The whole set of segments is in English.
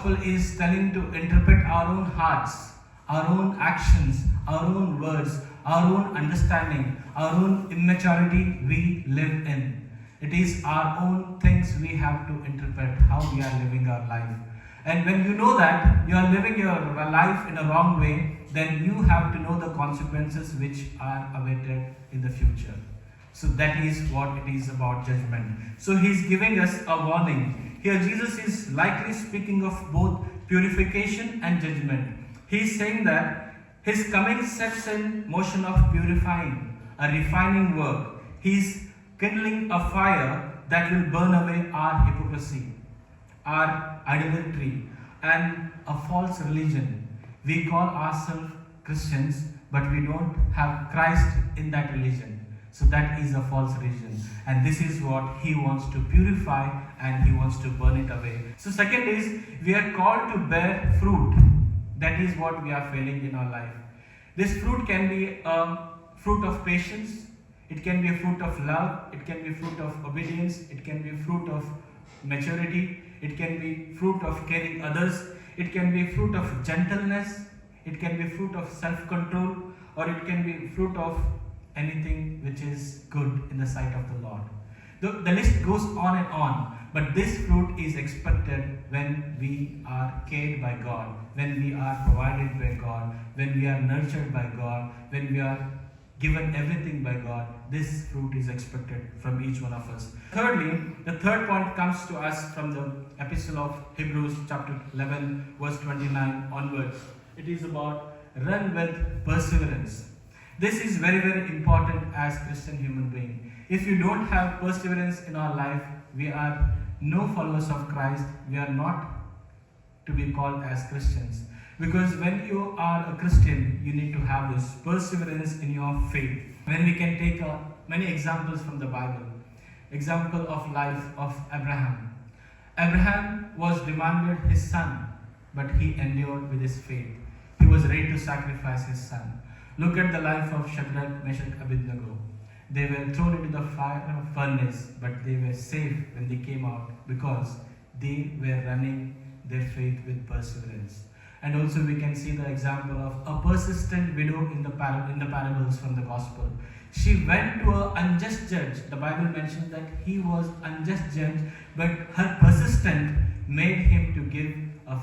Gospel is telling to interpret our own hearts, our own actions, our own words, our own understanding, our own immaturity we live in. It is our own things we have to interpret how we are living our life. And when you know that you are living your life in a wrong way, then you have to know the consequences which are awaited in the future. So that is what it is about judgment. So he is giving us a warning. Here Jesus is likely speaking of both purification and judgment. He is saying that his coming sets in motion of purifying, a refining work. He is kindling a fire that will burn away our hypocrisy, our idolatry, and a false religion. We call ourselves Christians, but we don't have Christ in that religion. So that is a false religion. And this is what he wants to purify and he wants to burn it away. So second is, we are called to bear fruit. That is what we are failing in our life. This fruit can be a fruit of patience. It can be a fruit of love. It can be a fruit of obedience. It can be a fruit of maturity. It can be fruit of caring others. It can be fruit of gentleness. It can be fruit of self-control, or it can be fruit of anything which is good in the sight of the Lord. The list goes on and on, but this fruit is expected when we are cared by God, when we are provided by God, when we are nurtured by God, when we are given everything by God. This fruit is expected from each one of us. Thirdly, the third point comes to us from the epistle of Hebrews chapter 11 verse 29 onwards. It is about run with perseverance. This is very, very important as Christian human being. If you don't have perseverance in our life, we are no followers of Christ. We are not to be called as Christians. Because when you are a Christian, you need to have this perseverance in your faith. When we can take many examples from the Bible. Example of life of Abraham. Abraham was demanded his son, but he endured with his faith. He was ready to sacrifice his son. Look at the life of Shadrach, Meshach, Abednego. They were thrown into the fire furnace, but they were safe when they came out because they were running their faith with perseverance. And also we can see the example of a persistent widow in the parables from the gospel. She went to an unjust judge. The Bible mentions that he was unjust judge, but her persistence made him to give a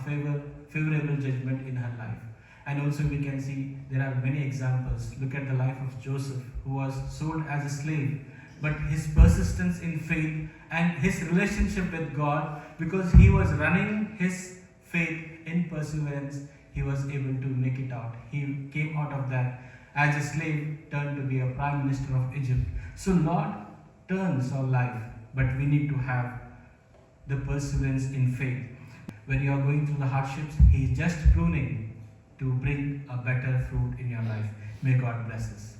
favorable judgment in her life. And also we can see there are many examples. Look at the life of Joseph, who was sold as a slave, but his persistence in faith and his relationship with God, because he was running his faith in perseverance, he was able to make it out. He came out of that as a slave, turned to be a prime minister of Egypt. So Lord turns our life, but we need to have the perseverance in faith. When you are going through the hardships, he is just pruning to bring a better fruit in your life. May God bless us.